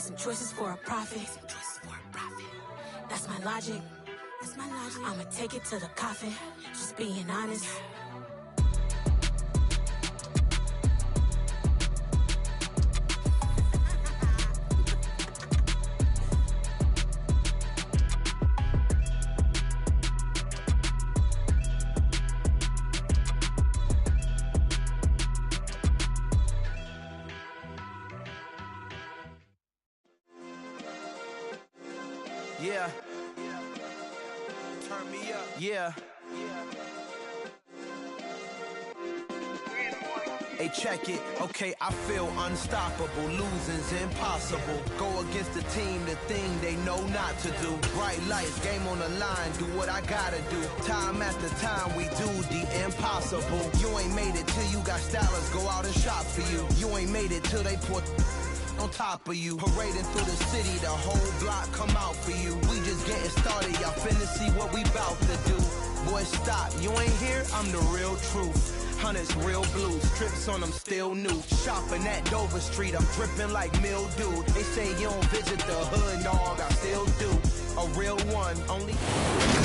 some choices for a profit. That's my logic. I'ma take it to the coffin. Just being honest. Yeah. Turn me up. Yeah. Hey, check it. Okay, I feel unstoppable. Losing's impossible. Go against the team, the thing they know not to do. Bright lights, game on the line. Do what I gotta do. Time after time, we do the impossible. You ain't made it till you got stylers go out and shop for you. You ain't made it till they put on top of you. Parading through the city, the whole block come out for you. We just getting started, y'all finna see what we bout to do. Boy, stop, you ain't here, I'm the real truth. Hunters, real blues, trips on them still new. Shopping at Dover Street, I'm dripping like mildew. They say you don't visit the hood, dog, I still do. A real one, only.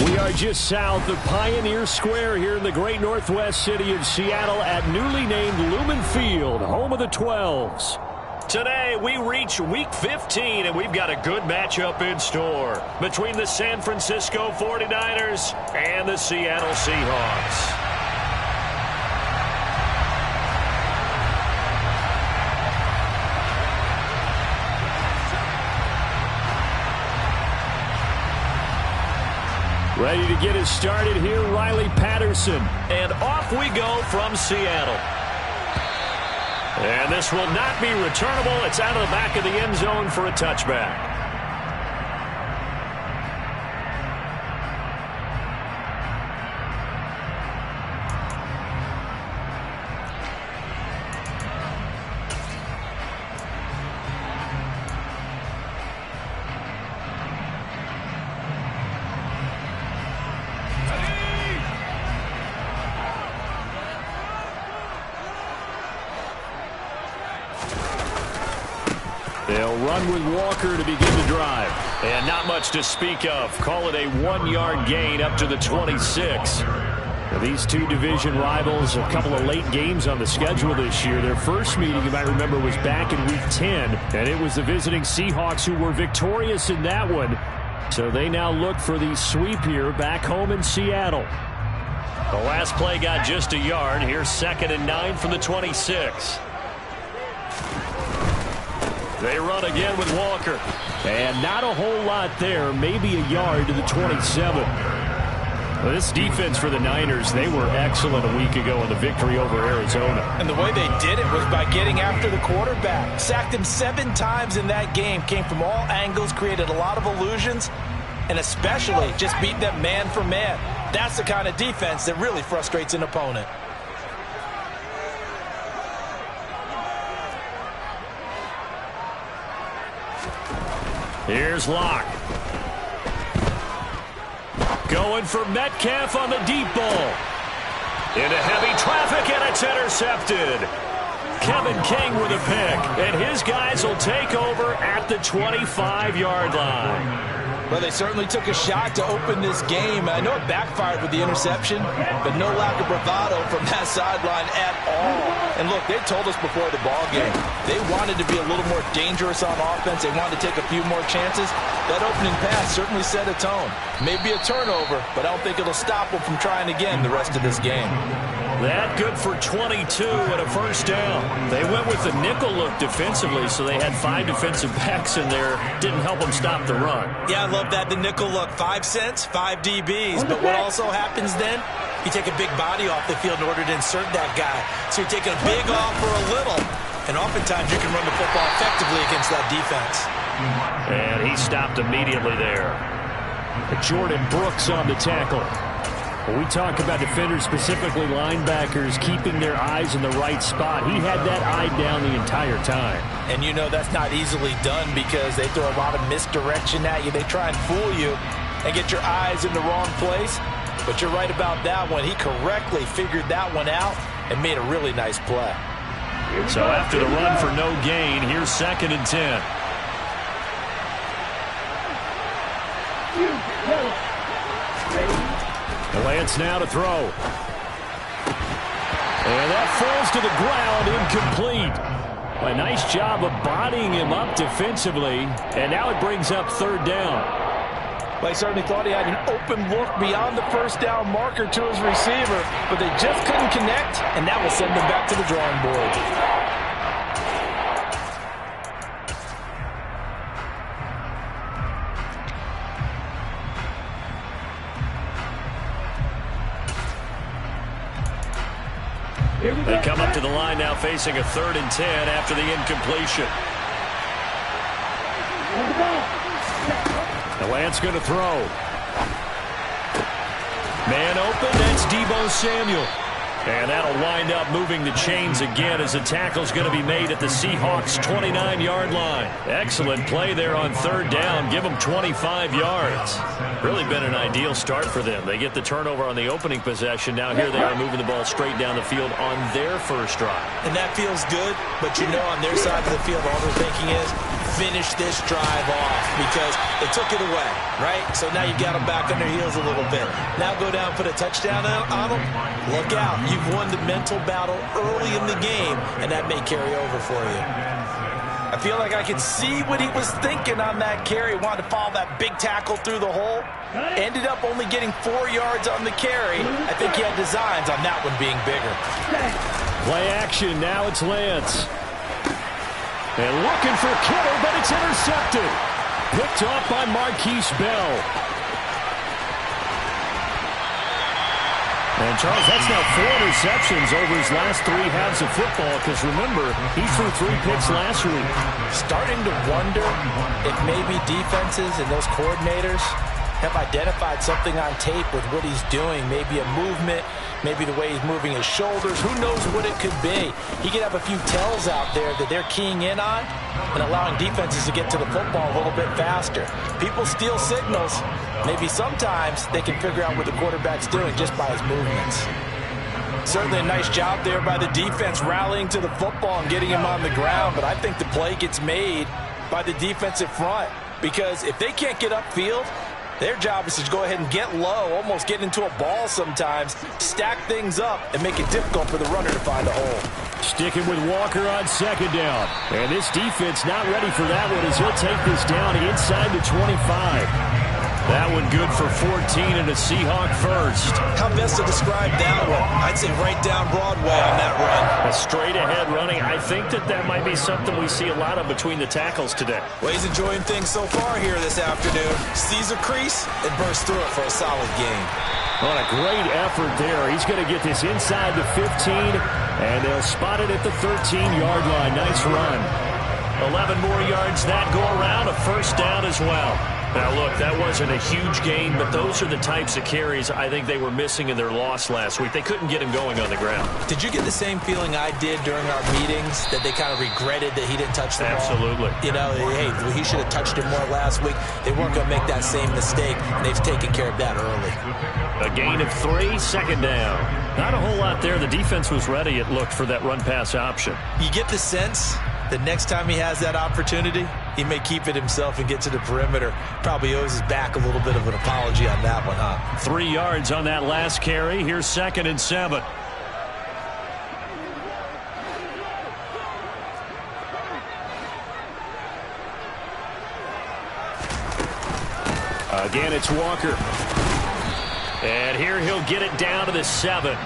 We are just south of Pioneer Square here in the great northwest city of Seattle at newly named Lumen Field, home of the 12s. Today, we reach Week 15, and we've got a good matchup in store between the San Francisco 49ers and the Seattle Seahawks. Ready to get us started here, Riley Patterson. And off we go from Seattle. And this will not be returnable. It's out of the back of the end zone for a touchback. They'll run with Walker to begin the drive. And not much to speak of. Call it a 1-yard gain up to the 26. Now, these two division rivals, a couple of late games on the schedule this year. Their first meeting, you might remember, was back in Week 10. And it was the visiting Seahawks who were victorious in that one. So they now look for the sweep here back home in Seattle. The last play got just a yard. Here's 2nd and 9 from the 26. They run again with Walker. And not a whole lot there. Maybe a yard to the 27. Well, this defense for the Niners, they were excellent a week ago in the victory over Arizona. And the way they did it was by getting after the quarterback. Sacked him 7 times in that game. Came from all angles, created a lot of illusions, and especially just beat them man for man. That's the kind of defense that really frustrates an opponent. Here's Locke. Going for Metcalf on the deep ball. Into heavy traffic, and it's intercepted. Kevin King with a pick, and his guys will take over at the 25-yard line. Well, they certainly took a shot to open this game. I know it backfired with the interception, but no lack of bravado from that sideline at all. And look, they told us before the ball game, they wanted to be a little more dangerous on offense. They wanted to take a few more chances. That opening pass certainly set a tone. Maybe a turnover, but I don't think it'll stop them from trying again the rest of this game. That good for 22 and a first down. They went with the nickel look defensively, so they had 5 defensive backs in there. Didn't help them stop the run. Yeah, I love that, the nickel look. 5 cents, 5 DBs. But what also happens then, you take a big body off the field in order to insert that guy. So you're taking a big off for a little. And oftentimes you can run the football effectively against that defense. And he stopped immediately there. Jordan Brooks on the tackle. When we talk about defenders, specifically linebackers, keeping their eyes in the right spot, he had that eye down the entire time. And you know that's not easily done because they throw a lot of misdirection at you. They try and fool you and get your eyes in the wrong place. But you're right about that one. He correctly figured that one out and made a really nice play. So after the run for no gain, here's 2nd and 10. Lance now to throw. And that falls to the ground, incomplete. A nice job of bodying him up defensively, and now it brings up third down. Well, he certainly thought he had an open look beyond the first down marker to his receiver, but they just couldn't connect, and that will send them back to the drawing board. They come up to the line now facing a 3rd and 10 after the incompletion. The Lance going to throw. Man open, that's Deebo Samuel. And that'll wind up moving the chains again as the tackle's going to be made at the Seahawks' 29-yard line. Excellent play there on 3rd down. Give them 25 yards. Really been an ideal start for them. They get the turnover on the opening possession. Now here they are moving the ball straight down the field on their first drive. And that feels good, but you know on their side of the field all they're thinking is finish this drive off because they took it away, right? So now you got them back on their heels a little bit. Now go down, put a touchdown on them. Look out. You've won the mental battle early in the game, and that may carry over for you. I feel like I can see what he was thinking on that carry. Wanted to follow that big tackle through the hole. Ended up only getting 4 yards on the carry. I think he had designs on that one being bigger. Play action. Now it's Lance. And looking for Kittle, but it's intercepted. Picked off by Marquise Bell. And, Charles, that's now 4 interceptions over his last 3 halves of football because, remember, he threw 3 picks last week. Starting to wonder if maybe defenses and those coordinators have identified something on tape with what he's doing. Maybe a movement, maybe the way he's moving his shoulders. Who knows what it could be? He could have a few tells out there that they're keying in on and allowing defenses to get to the football a little bit faster. People steal signals. Maybe sometimes they can figure out what the quarterback's doing just by his movements. Certainly a nice job there by the defense rallying to the football and getting him on the ground, but I think the play gets made by the defensive front because if they can't get upfield, their job is to go ahead and get low, almost get into a ball sometimes, stack things up, and make it difficult for the runner to find a hole. Sticking with Walker on 2nd down. And this defense not ready for that one as he'll take this down inside the 25. That one good for 14 and a Seahawk first. How best to describe that one? I'd say right down Broadway on that run. A straight-ahead running. I think that might be something we see a lot of between the tackles today. Well, he's enjoying things so far here this afternoon. Sees a crease and bursts through it for a solid gain. What a great effort there. He's going to get this inside the 15, and they'll spot it at the 13-yard line. Nice run. 11 more yards that go around. A first down as well. Now, look, that wasn't a huge gain, but those are the types of carries I think they were missing in their loss last week. They couldn't get him going on the ground. Did you get the same feeling I did during our meetings, that they kind of regretted that he didn't touch the ball? Absolutely. You know, hey, he should have touched it more last week. They weren't going to make that same mistake, and they've taken care of that early. A gain of 3, 2nd down. Not a whole lot there. The defense was ready, it looked, for that run-pass option. You get the sense that next time he has that opportunity, he may keep it himself and get to the perimeter. Probably owes his back a little bit of an apology on that one, huh? 3 yards on that last carry. Here's 2nd and 7. Again, it's Walker. And here he'll get it down to the 7.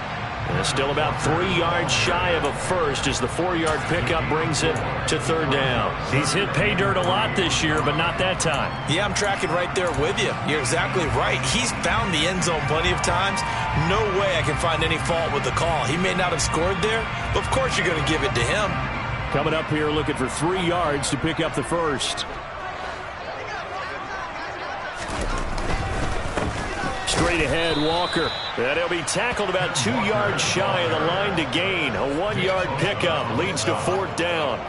And still about 3 yards shy of a first as the 4-yard pickup brings it to 3rd down. He's hit pay dirt a lot this year, but not that time. Yeah, I'm tracking right there with you. You're exactly right. He's found the end zone plenty of times. No way I can find any fault with the call. He may not have scored there, but of course you're going to give it to him. Coming up here looking for 3 yards to pick up the first. Straight ahead, Walker. And he'll be tackled about 2 yards shy of the line to gain. A 1-yard pickup leads to 4th down.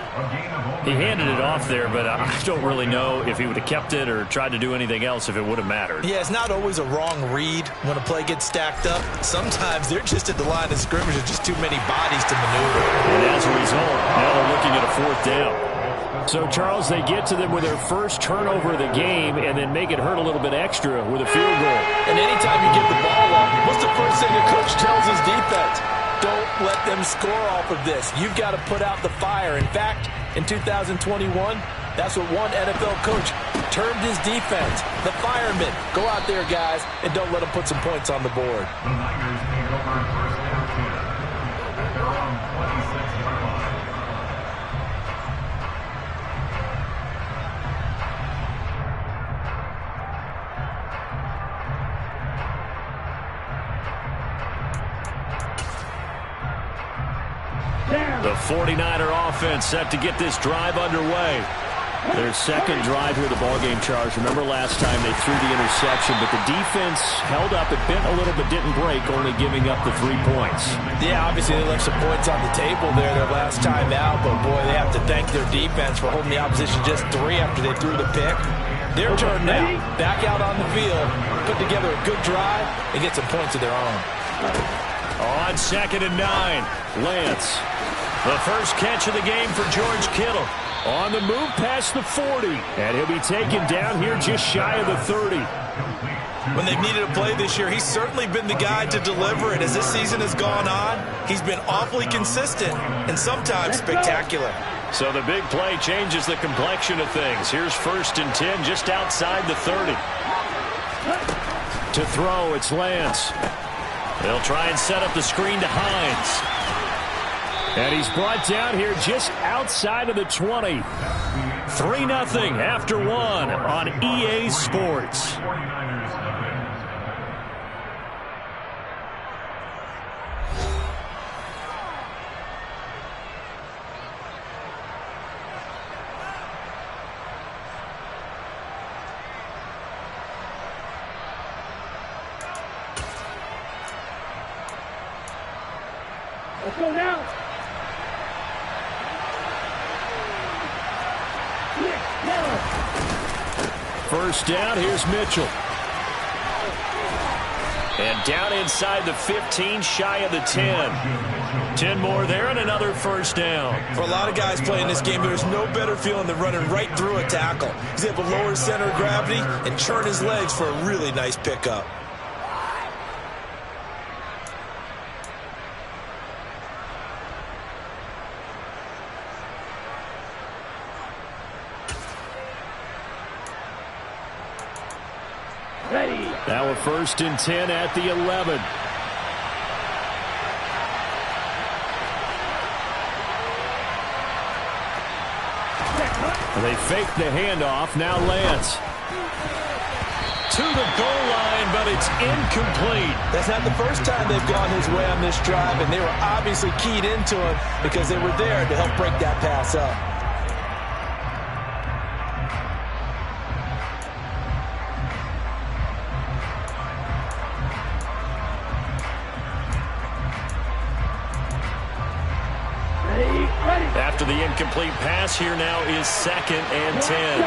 He handed it off there, but I don't really know if he would have kept it or tried to do anything else if it would have mattered. Yeah, it's not always a wrong read when a play gets stacked up. Sometimes they're just at the line of scrimmage with just too many bodies to maneuver. And as a result, now they're looking at a 4th down. So, Charles, they get to them with their first turnover of the game and then make it hurt a little bit extra with a field goal. And anytime you give the ball up, what's the first thing the coach tells his defense? Don't let them score off of this. You've got to put out the fire. In fact, in 2021, that's what one NFL coach termed his defense, the firemen. Go out there, guys, and don't let them put some points on the board. The Niners take over first down here. They're on 26-yard line. The 49er offense set to get this drive underway. Their second drive here of the ballgame, Charles. Remember last time they threw the interception, but the defense held up. It bent a little but didn't break, only giving up the 3 points. Yeah, obviously they left some points on the table there their last time out, but boy, they have to thank their defense for holding the opposition just 3 after they threw the pick. Their turn now. Back out on the field, put together a good drive, and get some points of their own. On 2nd and 9, Lance. The first catch of the game for George Kittle. On the move past the 40. And he'll be taken down here just shy of the 30. When they've needed a play this year, he's certainly been the guy to deliver it. As this season has gone on, he's been awfully consistent and sometimes spectacular. So the big play changes the complexion of things. Here's 1st and 10 just outside the 30. To throw, it's Lance. They'll try and set up the screen to Hines. And he's brought down here just outside of the 20. 3-0 after 1 on EA Sports. 49ers defense. Let's go now. First down, here's Mitchell. And down inside the 15, shy of the 10. 10 more there and another first down. For a lot of guys playing this game, there's no better feeling than running right through a tackle. He's able to lower his center of gravity and churn his legs for a really nice pickup. Now a 1st and 10 at the 11. They fake the handoff. Now Lance. To the goal line, but it's incomplete. That's not the first time they've gone his way on this drive, and they were obviously keyed into him because they were there to help break that pass up. After the incomplete pass, here now is 2nd and 10.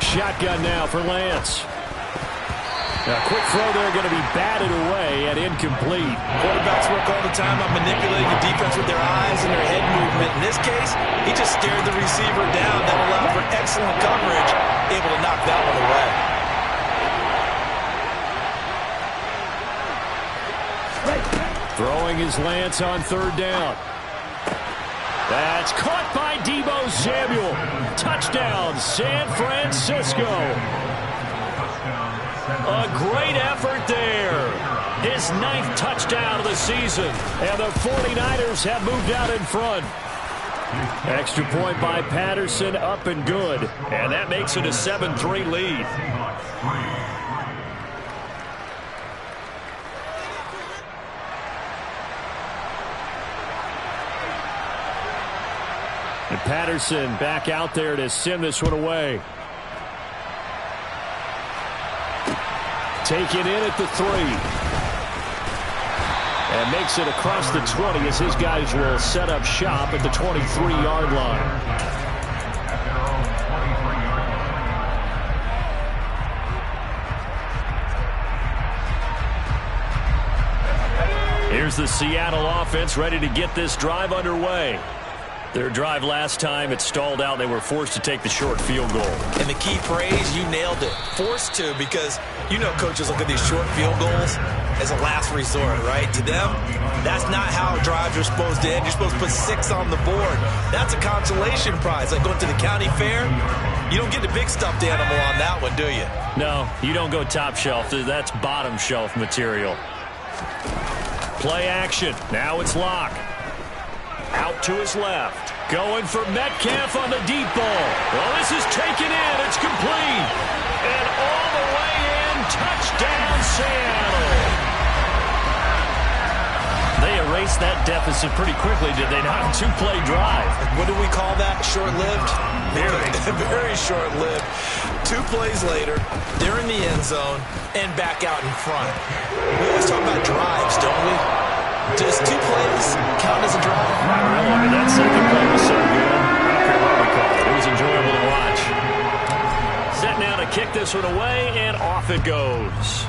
Shotgun now for Lance. A quick throw there, going to be batted away and incomplete. Quarterbacks work all the time on manipulating the defense with their eyes and their head movement. In this case, he just stared the receiver down. That allowed for excellent coverage, able to knock that one away. Throwing his Lance on 3rd down. That's caught by Deebo Samuel. Touchdown, San Francisco. A great effort there. His 9th touchdown of the season. And the 49ers have moved out in front. Extra point by Patterson, up and good. And that makes it a 7-3 lead. And Patterson back out there to send this one away. Taken in at the 3. And makes it across the 20 as his guys will set up shop at the 23-yard line. Here's the Seattle offense ready to get this drive underway. Their drive last time, it stalled out. They were forced to take the short field goal. And the key phrase, you nailed it. Forced to, because you know coaches look at these short field goals as a last resort, right? To them, that's not how drives are supposed to end. You're supposed to put 6 on the board. That's a consolation prize. Like going to the county fair, you don't get the big stuffed animal on that one, do you? No, you don't go top shelf. That's bottom shelf material. Play action. Now it's Locke. Out to his left. Going for Metcalf on the deep ball. Well, this is taken in. It's complete. And all the way in. Touchdown, Seattle. They erased that deficit pretty quickly, did they not? 2-play drive. What do we call that? Short-lived? Very short-lived. 2 plays later, they're in the end zone and back out in front. We always talk about drives, don't we? Does 2 plays count as a drive? Not really. I mean, that second play was so good. I don't care what we call it. It was enjoyable to watch. Set now to kick this one away, and off it goes.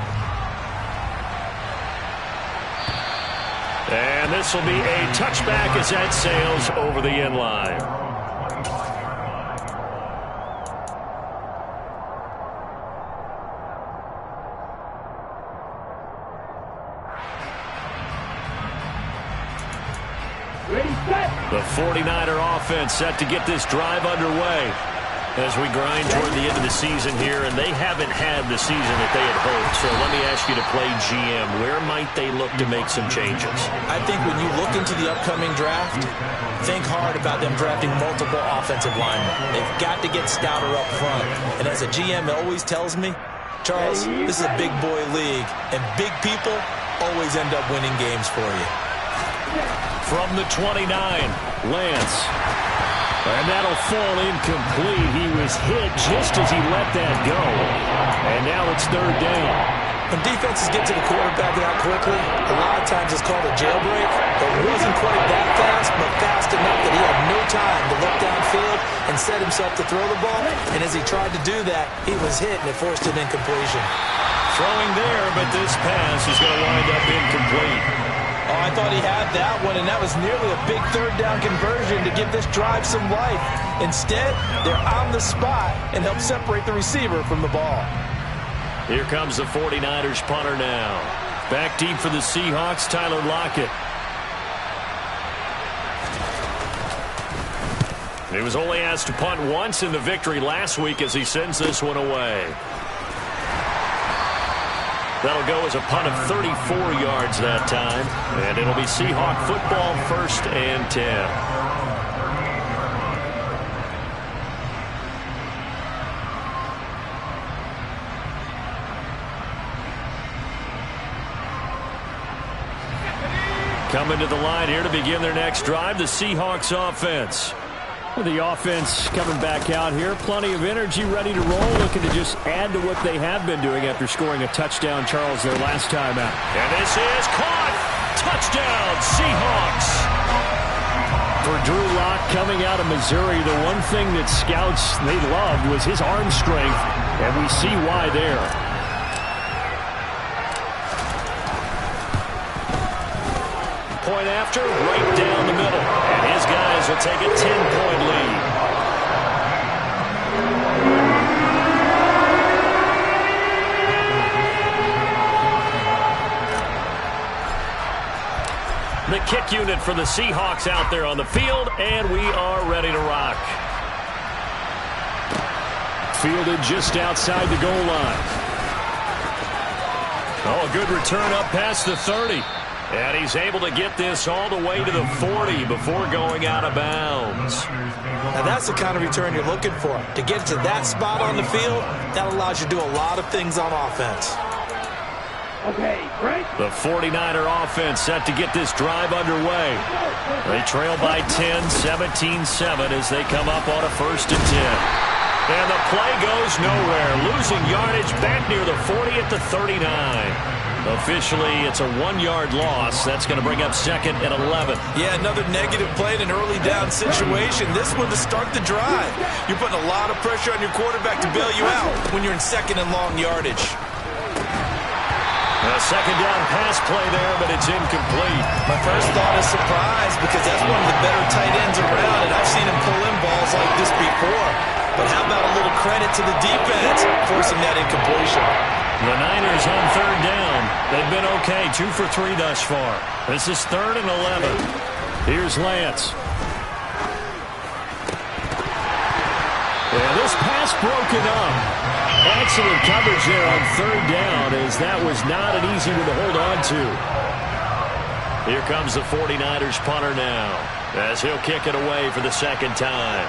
And this will be a touchback as that sails over the end line. The 49er offense set to get this drive underway as we grind toward the end of the season here, and they haven't had the season that they had hoped. So let me ask you to play GM. Where might they look to make some changes? I think when you look into the upcoming draft, think hard about them drafting multiple offensive linemen. They've got to get stouter up front. And as a GM, it always tells me, Charles, this is a big boy league, and big people always end up winning games for you. From the 29, Lance. And that'll fall incomplete. He was hit just as he let that go. And now it's 3rd down. When defenses get to the quarterback that quickly, a lot of times it's called a jailbreak. It wasn't quite that fast, but fast enough that he had no time to look downfield and set himself to throw the ball. And as he tried to do that, he was hit and it forced an incompletion. Throwing there, but this pass is going to wind up incomplete. Oh, I thought he had that one, and that was nearly a big 3rd down conversion to give this drive some life. Instead, they're on the spot and help separate the receiver from the ball. Here comes the 49ers punter now. Back deep for the Seahawks, Tyler Lockett. He was only asked to punt once in the victory last week as he sends this one away. That'll go as a punt of 34 yards that time. And it'll be Seahawk football, 1st and 10. Coming to the line here to begin their next drive, the Seahawks offense. The offense coming back out here. Plenty of energy, ready to roll, looking to just add to what they have been doing after scoring a touchdown, Charles, their last time out. And this is caught. Touchdown, Seahawks. For Drew Lock coming out of Missouri, the one thing that scouts they loved was his arm strength, and we see why there. Point after, right down the middle. And his guys will take a 10-point lead. The kick unit for the Seahawks out there on the field, and we are ready to rock. Fielded just outside the goal line. Oh, a good return up past the 30. And he's able to get this all the way to the 40 before going out of bounds. Now that's the kind of return you're looking for. To get to that spot on the field, that allows you to do a lot of things on offense. Okay, break. The 49er offense set to get this drive underway. They trail by 10, 17-7 as they come up on a 1st and 10. And the play goes nowhere. Losing yardage back near the 40 at the 39. Officially, it's a 1-yard loss. That's going to bring up 2nd and 11. Yeah, another negative play in an early down situation. This one to start the drive. You're putting a lot of pressure on your quarterback to bail you out when you're in 2nd and long yardage. A 2nd down pass play there, but it's incomplete. My first thought is surprise because that's one of the better tight ends around, and I credit to the defense forcing that incompletion. The Niners on third down. They've been okay, 2 for 3 thus far. This is 3rd and 11. Here's Lance. And this pass broken up. Excellent coverage there on third down, as that was not an easy one to hold on to. Here comes the 49ers punter now, as he'll kick it away for the second time.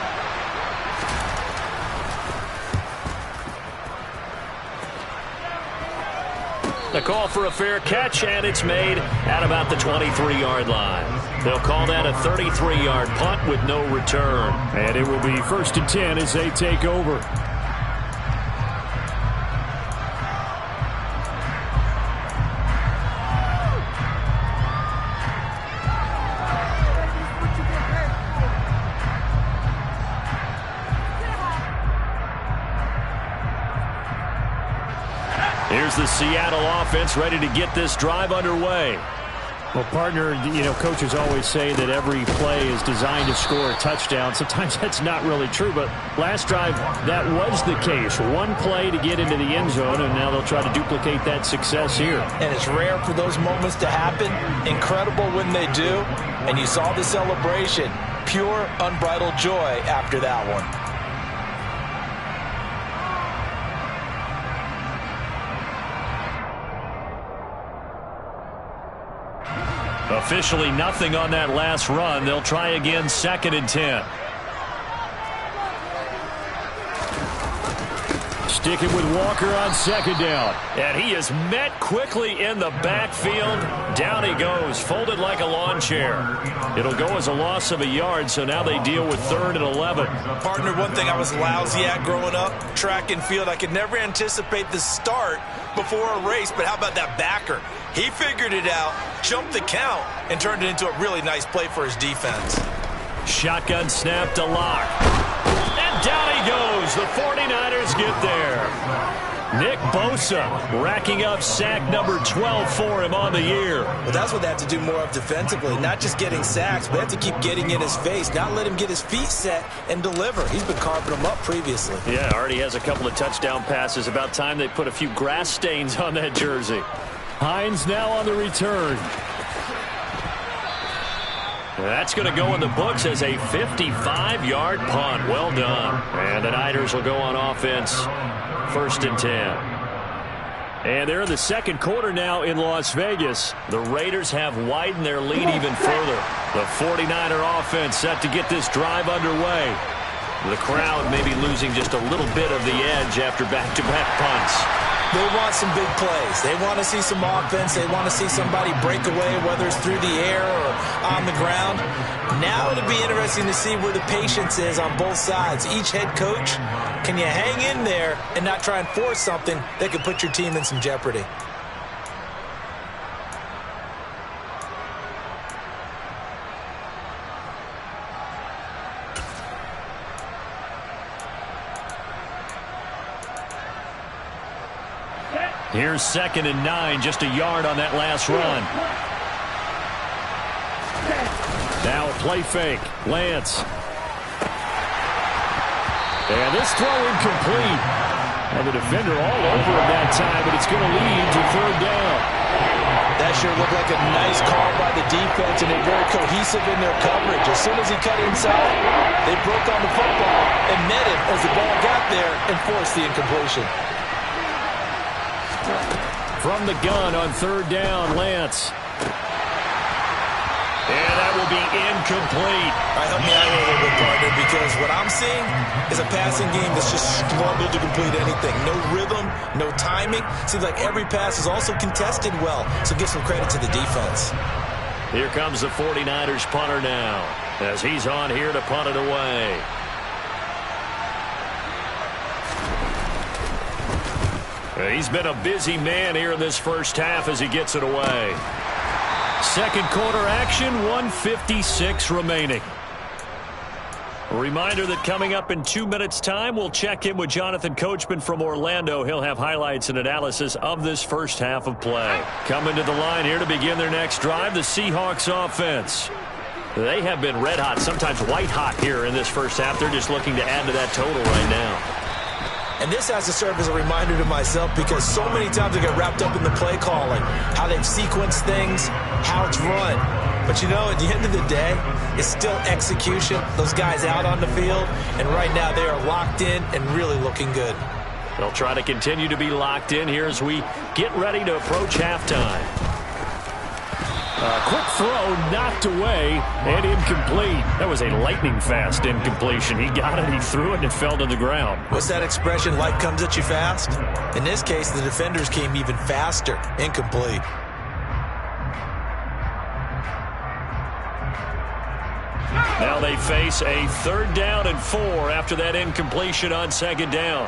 The call for a fair catch, and it's made at about the 23-yard line. They'll call that a 33-yard punt with no return. And it will be 1st and 10 as they take over. Here's the Seattle offense ready to get this drive underway. Well, partner, coaches always say that every play is designed to score a touchdown. Sometimes that's not really true, but last drive, that was the case. One play to get into the end zone, and now they'll try to duplicate that success here. And it's rare for those moments to happen. Incredible when they do. And you saw the celebration. Pure, unbridled joy after that one. Officially nothing on that last run. They'll try again, 2nd and 10. Sticking with Walker on 2nd down. And he is met quickly in the backfield. Down he goes, folded like a lawn chair. It'll go as a loss of a yard, so now they deal with 3rd and 11. Partner, one thing I was lousy at growing up, track and field. I could never anticipate the start before a race, but how about that backer? He figured it out, jumped the count, and turned it into a really nice play for his defense. Shotgun snap to Lock. And down he goes. The 49ers get there. Nick Bosa racking up sack number 12 for him on the year. Well, that's what they have to do more of defensively. Not just getting sacks, but they have to keep getting in his face. Not let him get his feet set and deliver. He's been carving them up previously. Yeah, already has a couple of touchdown passes. About time they put a few grass stains on that jersey. Hines now on the return. That's going to go in the books as a 55-yard punt. Well done. And the Niners will go on offense. 1st and 10. And they're in the second quarter now in Las Vegas. The Raiders have widened their lead even further. The 49er offense set to get this drive underway. The crowd may be losing just a little bit of the edge after back-to-back punts. They want some big plays. They want to see some offense. They want to see somebody break away, whether it's through the air or on the ground. Now it'll be interesting to see where the patience is on both sides. Each head coach, can you hang in there and not try and force something that could put your team in some jeopardy? Here's 2nd and 9, just a yard on that last run. Now a play fake. Lance. And this throw incomplete. And the defender all over him that time, but it's going to lead to 3rd down. That sure looked like a nice call by the defense, and they're very cohesive in their coverage. As soon as he cut inside, they broke on the football and met him as the ball got there and forced the incompletion. From the gun on 3rd down, Lance. And that will be incomplete. All right, help me out here a little bit, partner, because what I'm seeing is a passing game that's just struggled to complete anything. No rhythm, no timing. Seems like every pass is also contested well, so give some credit to the defense. Here comes the 49ers punter now, as he's on here to punt it away. He's been a busy man here in this first half as he gets it away. Second quarter action, 1:56 remaining. A reminder that coming up in 2 minutes' time, we'll check in with Jonathan Coachman from Orlando. He'll have highlights and analysis of this first half of play. Coming to the line here to begin their next drive, the Seahawks offense. They have been red hot, sometimes white hot here in this first half. They're just looking to add to that total right now. And this has to serve as a reminder to myself because so many times I get wrapped up in the play calling, how they've sequenced things, how it's run. But, you know, at the end of the day, it's still execution. Those guys out on the field, and right now they are locked in and really looking good. They'll try to continue to be locked in here as we get ready to approach halftime. Quick throw, knocked away, and incomplete. That was a lightning-fast incompletion. He got it, he threw it, and it fell to the ground. What's that expression, life comes at you fast? In this case, the defenders came even faster, incomplete. Now they face a 3rd down and 4 after that incompletion on 2nd down.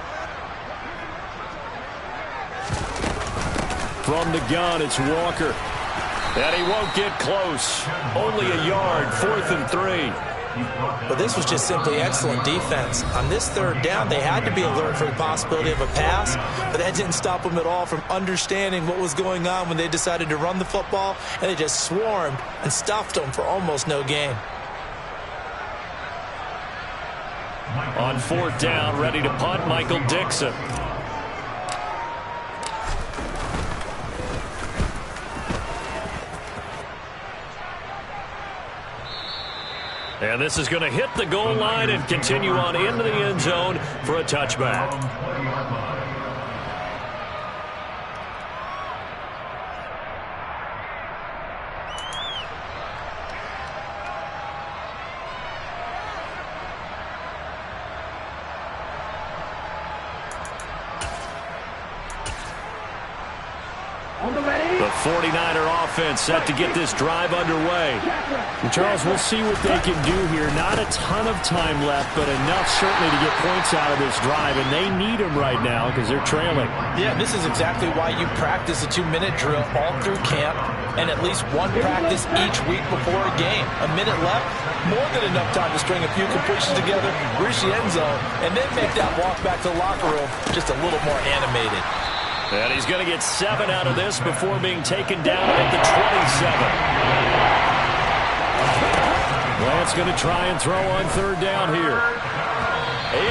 From the gun, it's Walker. And he won't get close. Only a yard, 4th and 3. But this was just simply excellent defense. On this 3rd down, they had to be alert for the possibility of a pass, but that didn't stop them at all from understanding what was going on when they decided to run the football, and they just swarmed and stuffed them for almost no gain. On 4th down, ready to punt, Michael Dixon. And this is going to hit the goal line and continue on into the end zone for a touchback. The 49er offense set to get this drive underway. And Charles, we'll see what they can do here. Not a ton of time left, but enough certainly to get points out of this drive, and they need them right now because they're trailing. Yeah, this is exactly why you practice a 2-minute drill all through camp and at least one practice each week before a game. A minute left, more than enough time to string a few completions together, reach the end zone, and then make that walk back to the locker room just a little more animated. And he's going to get 7 out of this before being taken down at the 27. Lance going to try and throw on 3rd down here.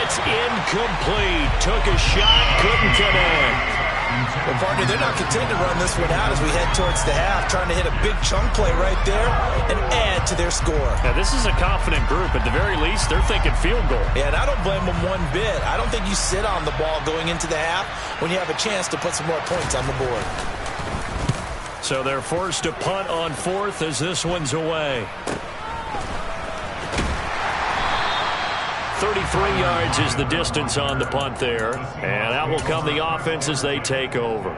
It's incomplete. Took a shot, couldn't connect. Well, partner, they're not content to run this one out as we head towards the half, trying to hit a big chunk play right there and add to their score. Now, this is a confident group. At the very least, they're thinking field goal. Yeah, and I don't blame them one bit. I don't think you sit on the ball going into the half when you have a chance to put some more points on the board. So they're forced to punt on 4th as this one's away. 33 yards is the distance on the punt there. And out will come the offense as they take over.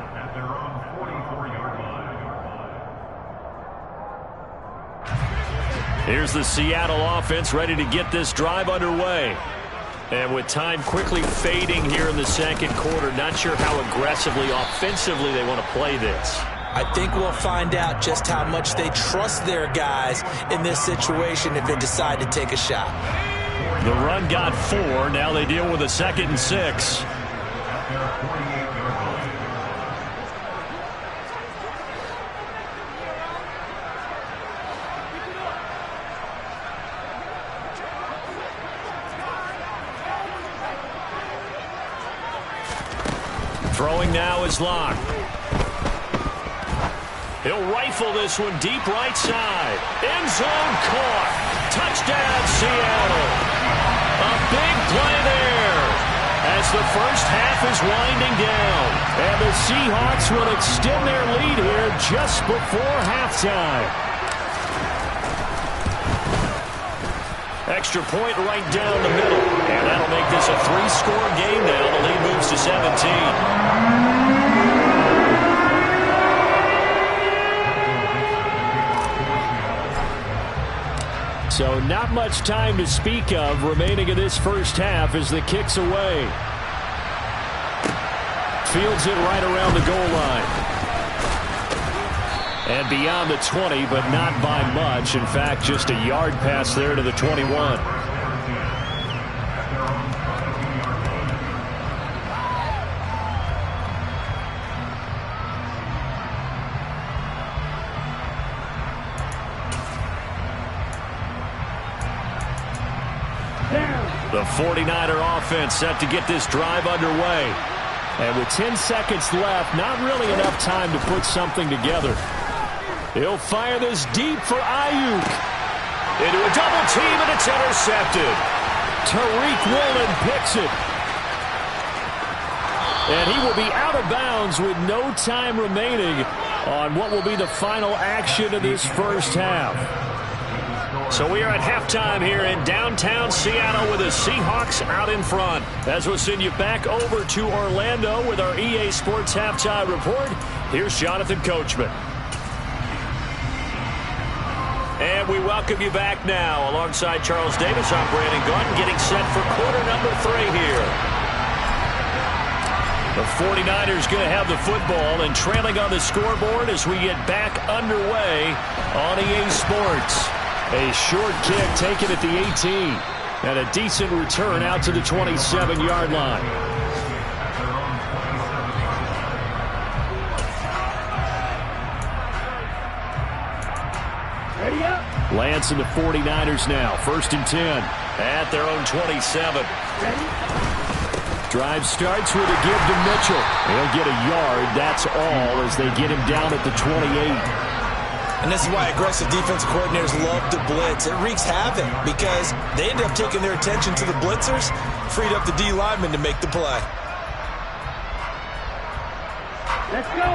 Here's the Seattle offense ready to get this drive underway. And with time quickly fading here in the 2nd quarter, not sure how aggressively, offensively they want to play this. I think we'll find out just how much they trust their guys in this situation if they decide to take a shot. The run got 4. Now they deal with a 2nd and 6. Throwing now is Locke. He'll rifle this one deep right side. End zone caught. Touchdown, Seattle. A big play there as the first half is winding down. And the Seahawks will extend their lead here just before halftime. Extra point right down the middle. And that'll make this a 3-score game now. The lead moves to 17. So not much time to speak of remaining in this first half as the kick's away. Fields it right around the goal line. And beyond the 20, but not by much. In fact, just a yard pass there to the 21. The 49er offense set to get this drive underway. And with 10 seconds left, not really enough time to put something together. He'll fire this deep for Ayuk. Into a double team, and it's intercepted. Tariq Woolen picks it. And he will be out of bounds with no time remaining on what will be the final action of this first half. So we are at halftime here in downtown Seattle with the Seahawks out in front. As we'll send you back over to Orlando with our EA Sports Halftime Report, here's Jonathan Coachman. And we welcome you back now. Alongside Charles Davis, I'm Brandon Gaudin, getting set for quarter number 3 here. The 49ers going to have the football and trailing on the scoreboard as we get back underway on EA Sports. A short kick taken at the 18. And a decent return out to the 27-yard line. Lance and the 49ers now. 1st and 10. At their own 27. Drive starts with a give to Mitchell. He'll get a yard. That's all as they get him down at the 28. And this is why aggressive defensive coordinators love to blitz. It wreaks havoc because they end up taking their attention to the blitzers, freed up the D lineman to make the play. Let's go.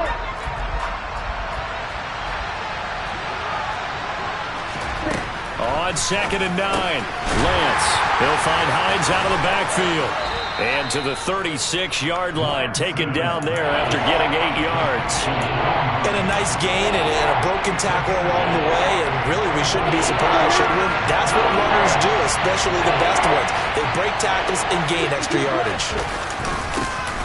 On 2nd and 9. Lance. He'll find Hines out of the backfield. And to the 36-yard line, taken down there after getting 8 yards. And a nice gain and a broken tackle along the way, and really we shouldn't be surprised, should we? That's what runners do, especially the best ones. They break tackles and gain extra yardage.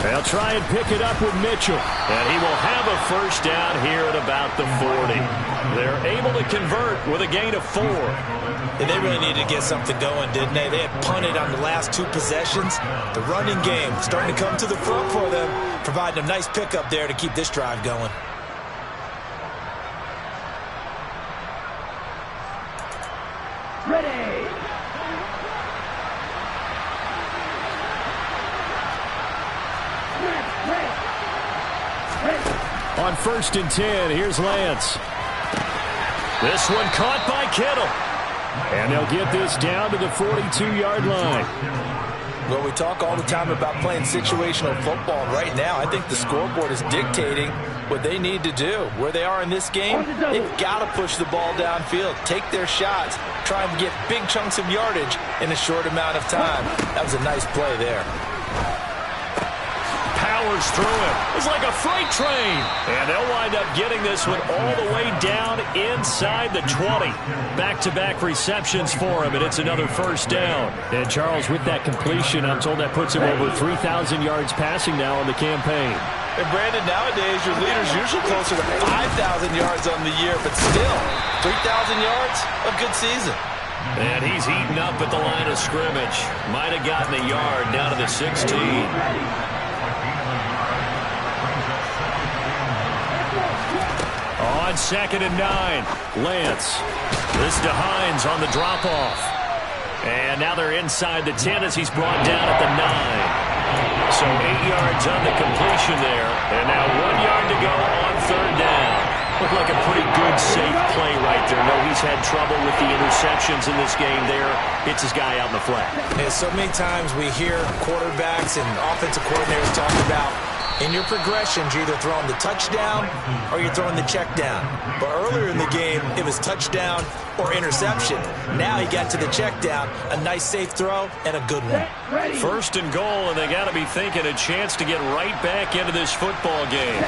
They'll try and pick it up with Mitchell. And he will have a first down here at about the 40. They're able to convert with a gain of 4. And they really needed to get something going, didn't they? They had punted on the last 2 possessions. The running game starting to come to the front for them, providing a nice pickup there to keep this drive going. Ready. On 1st and 10, here's Lance. This one caught by Kittle. And they'll get this down to the 42-yard line. Well, we talk all the time about playing situational football. Right now, I think the scoreboard is dictating what they need to do. Where they are in this game, they've got to push the ball downfield, take their shots, try and get big chunks of yardage in a short amount of time. That was a nice play there. Powers through it. It's like a freight train. And they'll wind up getting this one all the way down inside the 20. Back-to-back receptions for him, and it's another first down. And Charles, with that completion, I'm told that puts him over 3,000 yards passing now in the campaign. And Brandon, nowadays your leader's usually closer to 5,000 yards on the year, but still, 3,000 yards, a good season. And he's eaten up at the line of scrimmage. Might have gotten a yard down to the 16. On 2nd and 9, Lance. This to Hines on the drop-off. And now they're inside the 10 as he's brought down at the 9. So 8 yards on the completion there. And now 1 yard to go on 3rd down. Looked like a pretty good, safe play right there. No, he's had trouble with the interceptions in this game there. Hits his guy out in the flat. And so many times we hear quarterbacks and offensive coordinators talk about in your progressions, you're either throwing the touchdown or you're throwing the check down. But earlier in the game, it was touchdown or interception. Now he got to the check down, a nice safe throw, and a good one. 1st and goal, and they got to be thinking a chance to get right back into this football game.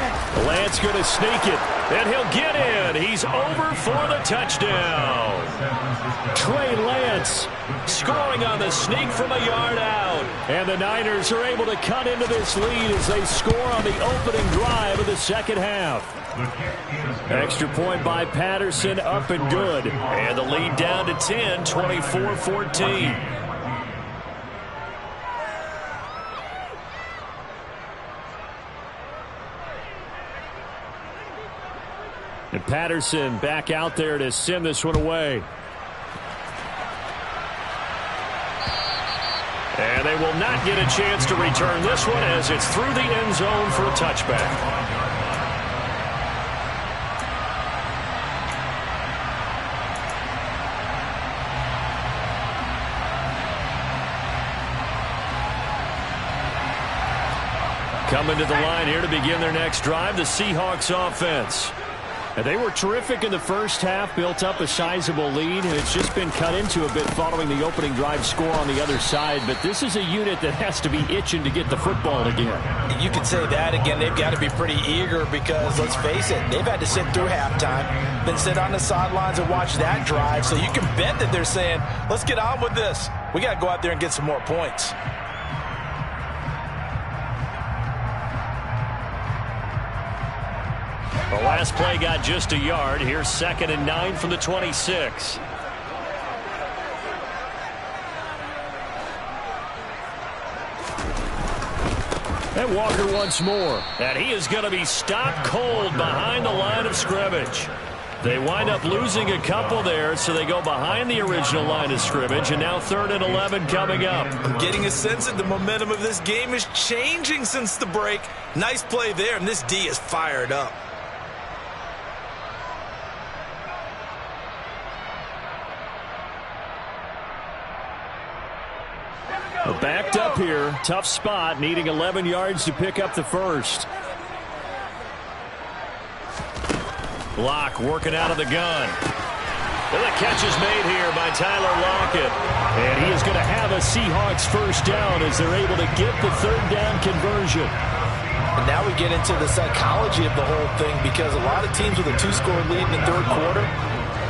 Lance going to sneak it, and he'll get in. He's over for the touchdown. Trey Lance scoring on the sneak from a yard out. And the Niners are able to cut into this lead as they score on the opening drive of the second half. Extra point by Patterson, up and good. And the lead down to 10, 24-14. And Patterson back out there to send this one away. they will not get a chance to return this one as it's through the end zone for a touchback. Coming to the line here to begin their next drive, the Seahawks offense. And they were terrific in the first half, built up a sizable lead, and it's just been cut into a bit following the opening drive score on the other side. But this is a unit that has to be itching to get the football again. You could say that again. They've got to be pretty eager because, let's face it, they've had to sit through halftime, then sit on the sidelines and watch that drive. So you can bet that they're saying, let's get on with this. We got to go out there and get some more points. The last play got just a yard. Here's 2nd and 9 from the 26. And Walker once more. And he is going to be stopped cold behind the line of scrimmage. They wind up losing a couple there, so they go behind the original line of scrimmage, and now 3rd and 11 coming up. I'm getting a sense that the momentum of this game is changing since the break. Nice play there, and this D is fired up. We're backed up here. Tough spot, needing 11 yards to pick up the first. Block working out of the gun. And the catch is made here by Tyler Lockett. And he is going to have a Seahawks first down as they're able to get the 3rd down conversion. And now we get into the psychology of the whole thing, because a lot of teams with a 2-score lead in the 3rd quarter,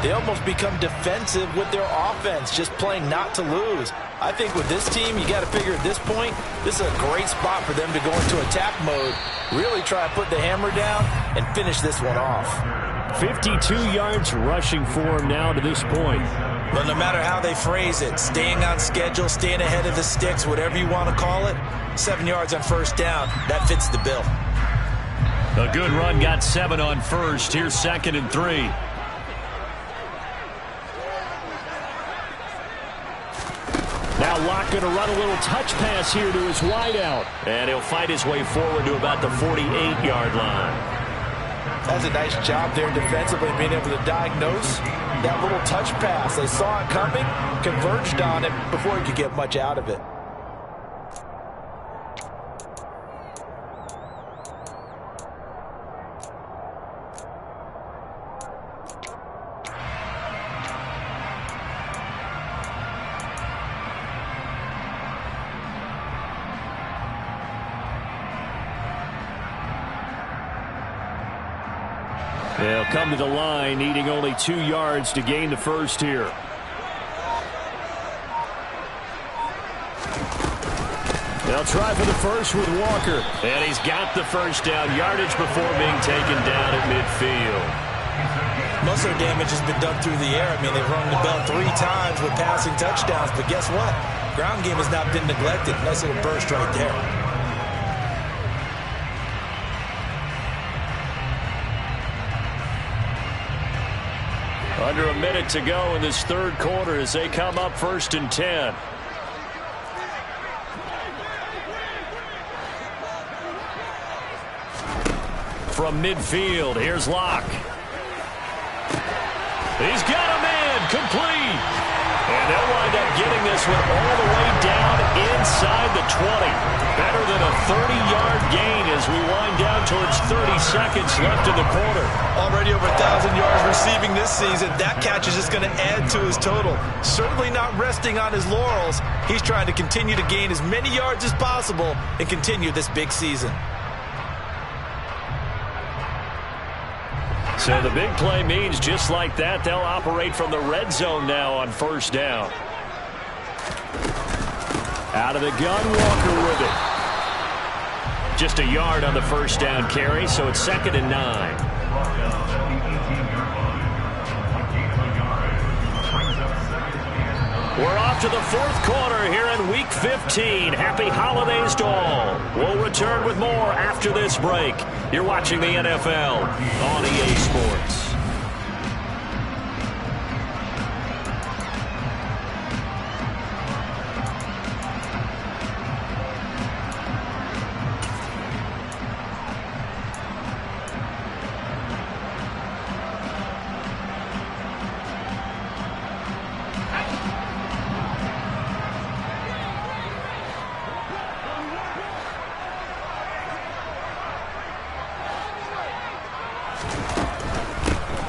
they almost become defensive with their offense, just playing not to lose. I think with this team, you got to figure at this point, this is a great spot for them to go into attack mode, really try to put the hammer down and finish this one off. 52 yards rushing for him now to this point. But no matter how they phrase it, staying on schedule, staying ahead of the sticks, whatever you want to call it, 7 yards on first down, that fits the bill. A good run got 7 on first. Here's 2nd and 3. Now Locke going to run a little touch pass here to his wideout. And he'll fight his way forward to about the 48-yard line. That's a nice job there defensively, being able to diagnose that little touch pass. They saw it coming, converged on it before he could get much out of it. They'll come to the line, needing only 2 yards to gain the first here. They'll try for the first with Walker. And he's got the first down yardage before being taken down at midfield. Most of their damage has been done through the air. I mean, they've rung the bell 3 times with passing touchdowns. But guess what? Ground game has not been neglected. Nice little burst right there. Under a minute to go in this 3rd quarter as they come up 1st and 10. From midfield, here's Locke. He's got a man, complete. And they'll wind up getting this one all the way down inside the 20. Better than a 30-yard gain as we wind down towards 30 seconds left in the quarter. Already over 1,000 yards receiving this season. That catch is just going to add to his total. Certainly not resting on his laurels. He's trying to continue to gain as many yards as possible and continue this big season. So the big play means just like that, they'll operate from the red zone now on first down. Out of the gun, Walker with it. Just a yard on the first down carry, so it's 2nd and 9. We're off to the 4th quarter here in Week 15. Happy holidays to all. We'll return with more after this break. You're watching the NFL on EA Sports.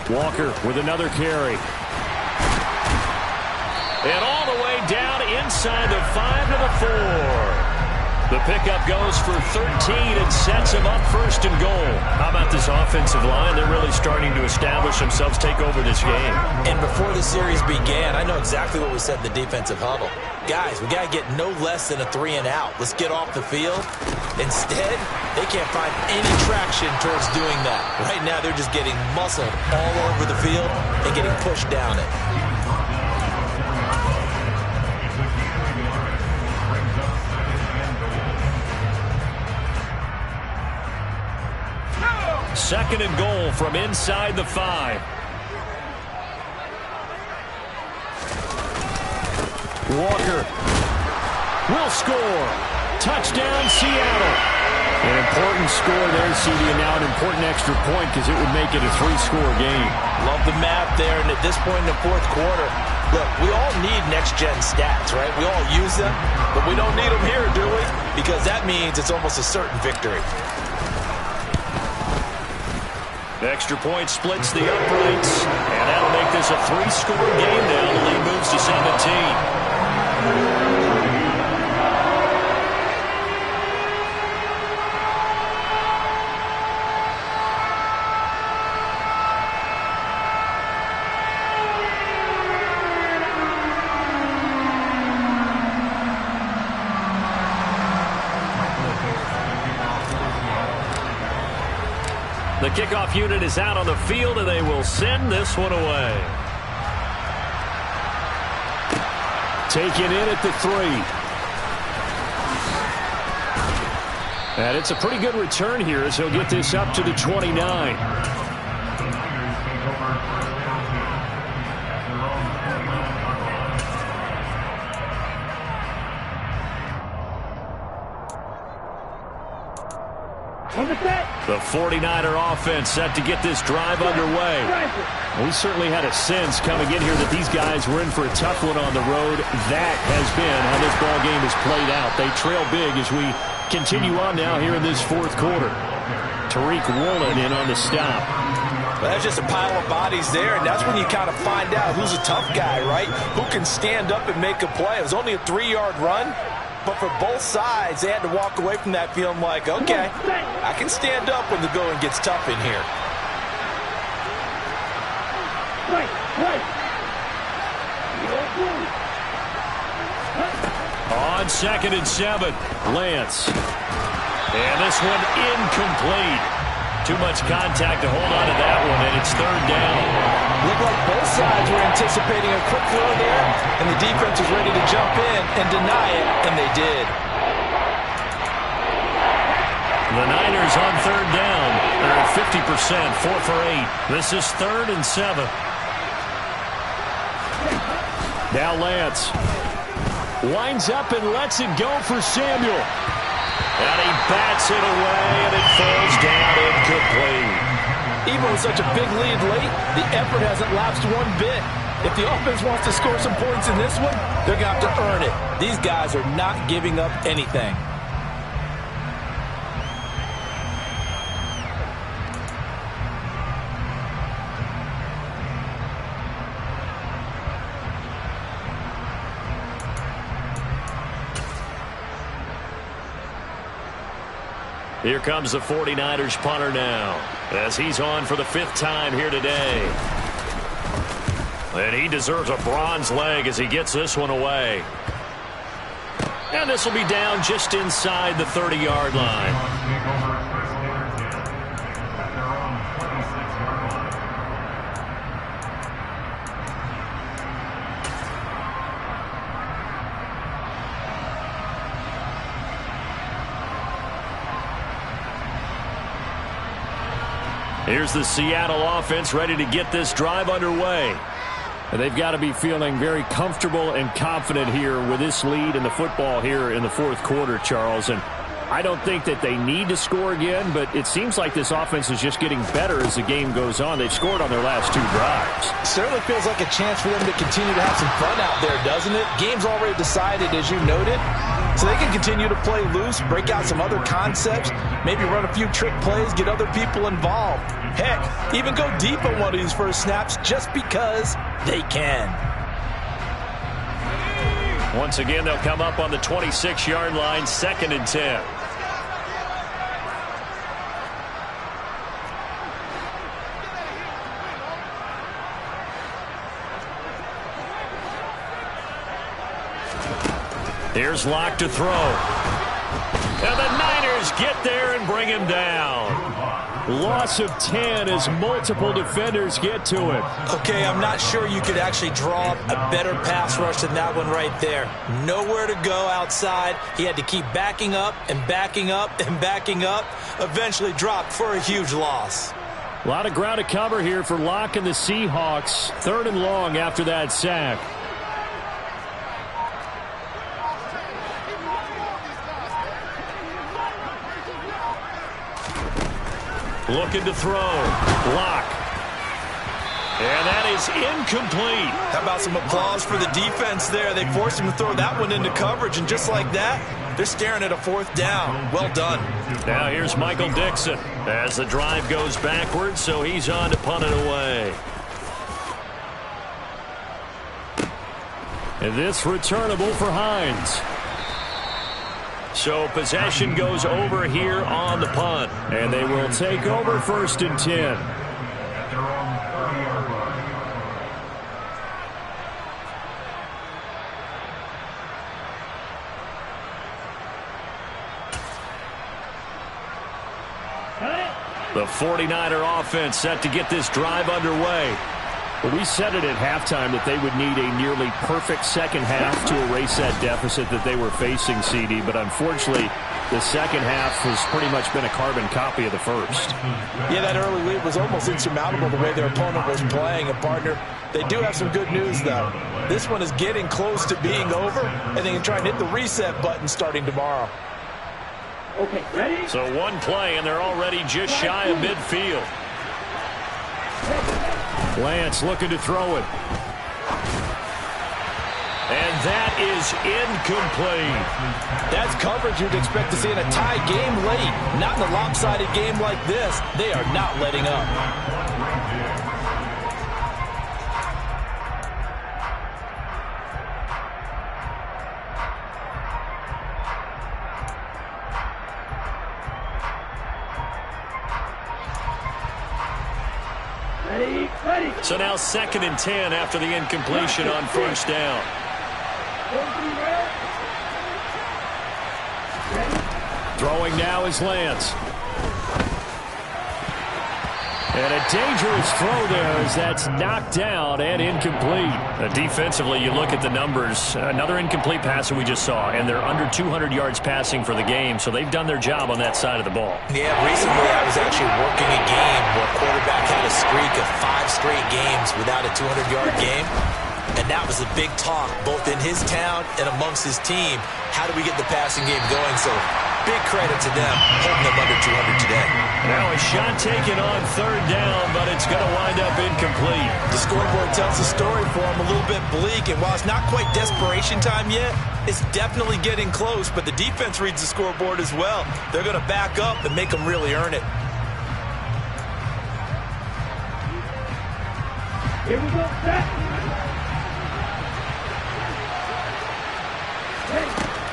Walker with another carry. And all the way down inside the 5 to the 4. The pickup goes for 13 and sets him up first and goal. How about this offensive line? They're really starting to establish themselves, take over this game. And before the series began, I know exactly what we said in the defensive huddle. Guys, we got to get no less than a 3 and out. Let's get off the field. Instead, they can't find any traction towards doing that. Right now, they're just getting muscled all over the field and getting pushed down it. Second and goal from inside the 5. Walker will score. Touchdown, Seattle. An important score there, CD, and now an important extra point because it would make it a 3-score game. Love the math there, and at this point in the fourth quarter, look, we all need next-gen stats, right? We all use them, but we don't need them here, do we? Because that means it's almost a certain victory. The extra point splits the uprights, and that'll make this a 3-score game now. The lead moves to 17. The kickoff unit is out on the field, and they will send this one away. Taken in at the 3. And it's a pretty good return here as he'll get this up to the 29. The 49er offense set to get this drive underway. We certainly had a sense coming in here that these guys were in for a tough one on the road. That has been how this ball game has played out. They trail big as we continue on now here in this fourth quarter. Tariq Woolen in on the stop. Well, that's just a pile of bodies there, and that's when you kind of find out who's a tough guy, right? Who can stand up and make a play. It was only a 3-yard run. But for both sides, they had to walk away from that feeling like, okay, I can stand up when the going gets tough in here. On 2nd and 7, Lance. And this one incomplete. Too much contact to hold on to that one, and it's 3rd down. Looked like both sides were anticipating a quick throw there, and the defense was ready to jump in and deny it, and they did. The Niners on 3rd down. They're at 50%, 4 for 8. This is 3rd and 7. Now Lance winds up and lets it go for Samuel. And he bats it away, and it falls down incomplete. Even with such a big lead late, the effort hasn't lapsed one bit. If the offense wants to score some points in this one, they're going to have to earn it. These guys are not giving up anything. Here comes the 49ers punter now, as he's on for the 5th time here today. And he deserves a bronze leg as he gets this one away. And this will be down just inside the 30-yard line. Here's the Seattle offense ready to get this drive underway. And they've got to be feeling very comfortable and confident here with this lead in the football here in the fourth quarter, Charles. And I don't think that they need to score again, but it seems like this offense is just getting better as the game goes on. They've scored on their last 2 drives. It certainly feels like a chance for them to continue to have some fun out there, doesn't it? Game's already decided, as you noted. So they can continue to play loose, break out some other concepts, maybe run a few trick plays, get other people involved. Heck, even go deep on one of these first snaps just because they can. Once again, they'll come up on the 26-yard line, 2nd and 10. Here's Locke to throw. And the Niners get there and bring him down. Loss of 10 as multiple defenders get to him. Okay, I'm not sure you could actually draw up a better pass rush than that one right there. Nowhere to go outside. He had to keep backing up and backing up and backing up. Eventually dropped for a huge loss. A lot of ground to cover here for Locke and the Seahawks. 3rd and long after that sack. Looking to throw. Locke. And that is incomplete. How about some applause for the defense there? They forced him to throw that one into coverage, and just like that, they're staring at a 4th down. Well done. Now here's Michael Dixon as the drive goes backwards, so he's on to punt it away. And this returnable for Hines. So possession goes over here on the punt. And they will take over 1st and 10. At their own 30-yard line. The 49er offense set to get this drive underway. Well, we said it at halftime that they would need a nearly perfect second half to erase that deficit that they were facing, CD. But unfortunately, the second half has pretty much been a carbon copy of the first. Yeah, that early lead was almost insurmountable the way their opponent was playing. And, partner, they do have some good news, though. This one is getting close to being over, and they can try and hit the reset button starting tomorrow. Okay, ready? So one play, and they're already just shy of midfield. Lance looking to throw it. And that is incomplete. That's coverage you'd expect to see in a tie game late. Not in a lopsided game like this. They are not letting up. So now 2nd and 10 after the incompletion on 1st down. Throwing now is Lance. And a dangerous throw there as that's knocked down and incomplete. Defensively, you look at the numbers. Another incomplete pass that we just saw, and they're under 200 yards passing for the game, so they've done their job on that side of the ball. Yeah, recently I was actually working a game where a quarterback had a streak of 5 straight games without a 200-yard game. And that was a big talk, both in his town and amongst his team. How do we get the passing game going? So big credit to them, holding them under 200 today. Now a shot taken on 3rd down, but it's going to wind up incomplete. The scoreboard tells the story for him, a little bit bleak. And while it's not quite desperation time yet, it's definitely getting close. But the defense reads the scoreboard as well. They're going to back up and make them really earn it. Here we go, set.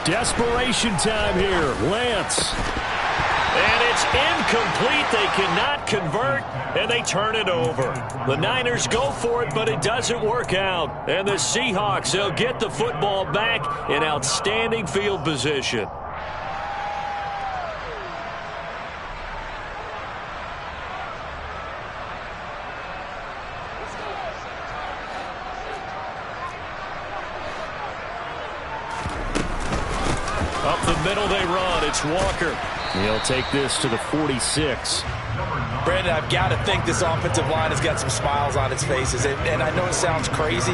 Desperation time here. Lance. And it's incomplete. They cannot convert, and they turn it over. The Niners go for it, but it doesn't work out. And the Seahawks, they'll get the football back in outstanding field position. Up the middle they run. It's Walker. He'll take this to the 46. Brandon, I've got to think this offensive line has got some smiles on its faces. And I know it sounds crazy,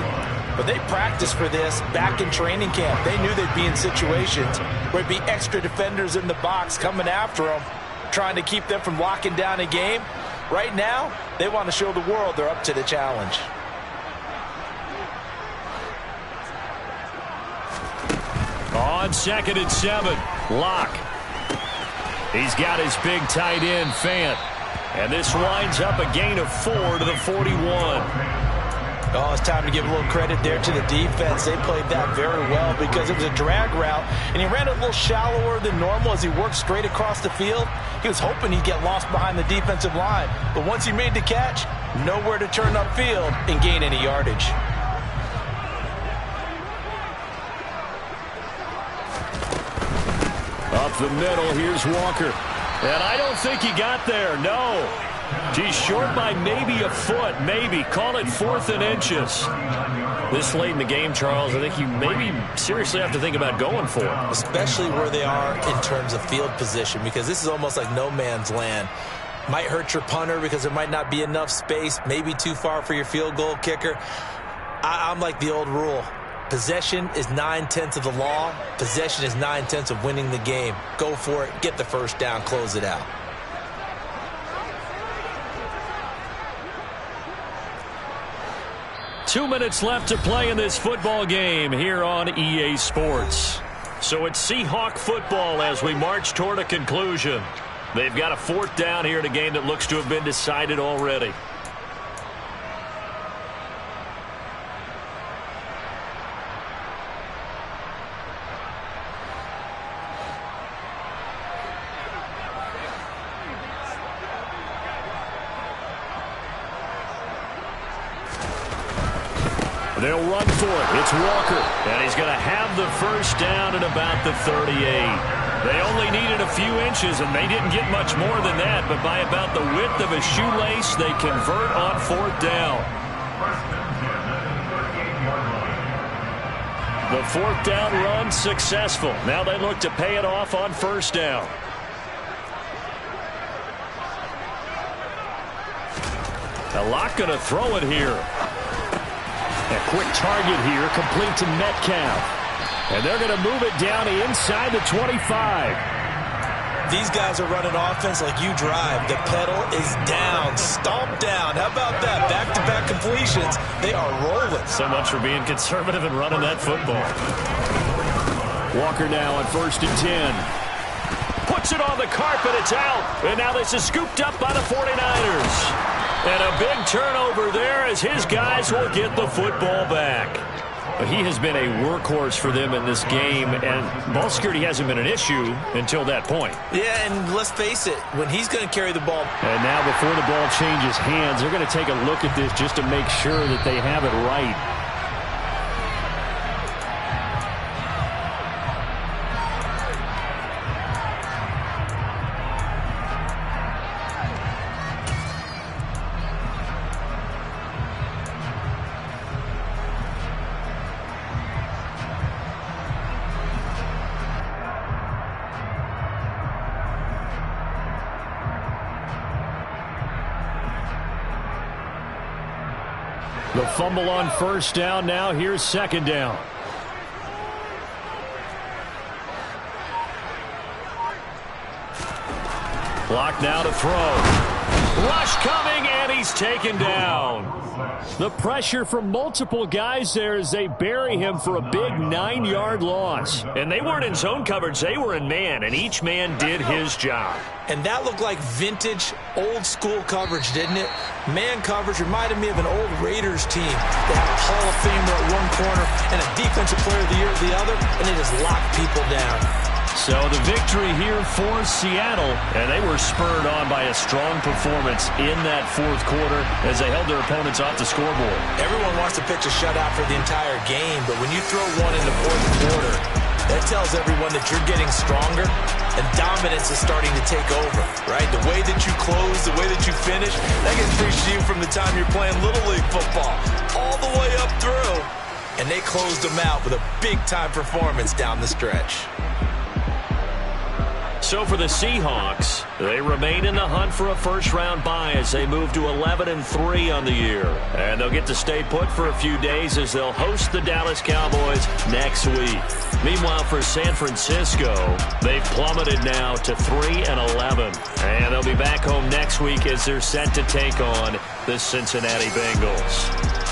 but they practiced for this back in training camp. They knew they'd be in situations where there'd be extra defenders in the box coming after them, trying to keep them from locking down a game. Right now, they want to show the world they're up to the challenge. On 2nd and 7, Locke. He's got his big tight end, Fant. And this winds up a gain of 4 to the 41. Oh, it's time to give a little credit there to the defense. They played that very well because it was a drag route, and he ran a little shallower than normal as he worked straight across the field. He was hoping he'd get lost behind the defensive line, but once he made the catch, nowhere to turn upfield and gain any yardage. Up the middle, here's Walker. And I don't think he got there, no. He's short by maybe a foot, maybe. Call it 4th and inches. This late in the game, Charles, I think you maybe seriously have to think about going for it. Especially where they are in terms of field position, because this is almost like no man's land. Might hurt your punter because there might not be enough space, maybe too far for your field goal kicker. I'm like the old rule. Possession is 9/10 of the law. Possession is 9/10 of winning the game. Go for it. Get the first down. Close it out. Two minutes left to play in this football game here on EA Sports. So it's Seahawk football as we march toward a conclusion. They've got a 4th down here in a game that looks to have been decided already. They'll run for it. It's Walker. And he's going to have the first down at about the 38. They only needed a few inches, and they didn't get much more than that. But by about the width of a shoelace, they convert on 4th down. The 4th down run successful. Now they look to pay it off on 1st down. A lot going to throw it here. A quick target here, complete to Metcalf. And they're going to move it down inside the 25. These guys are running offense like you drive. The pedal is down, stomp down. How about that? Back-to-back completions. They are rolling. So much for being conservative and running that football. Walker now on 1st and 10. Puts it on the carpet. It's out. And now this is scooped up by the 49ers. And a big turnover there as his guys will get the football back. He has been a workhorse for them in this game, and ball security hasn't been an issue until that point. Yeah, and let's face it, when he's going to carry the ball. And now before the ball changes hands, they're going to take a look at this just to make sure that they have it right. The fumble on 1st down. Now here's 2nd down. Clock now to throw. Rush coming, and he's taken down. The pressure from multiple guys there as they bury him for a big 9-yard loss. And they weren't in zone coverage. They were in man, and each man did his job. And that looked like vintage, old-school coverage, didn't it? Man coverage reminded me of an old Raiders team. They had a Hall of Famer at one corner and a Defensive Player of the Year at the other, and they just locked people down. So the victory here for Seattle, and they were spurred on by a strong performance in that 4th quarter as they held their opponents off the scoreboard. Everyone wants to pitch a shutout for the entire game, but when you throw one in the 4th quarter, that tells everyone that you're getting stronger and dominance is starting to take over, right? The way that you close, the way that you finish, that gets preached to you from the time you're playing Little League football all the way up through. And they closed them out with a big-time performance down the stretch. So for the Seahawks, they remain in the hunt for a first-round bye as they move to 11-3 on the year. And they'll get to stay put for a few days as they'll host the Dallas Cowboys next week. Meanwhile, for San Francisco, they've plummeted now to 3-11. And they'll be back home next week as they're set to take on the Cincinnati Bengals.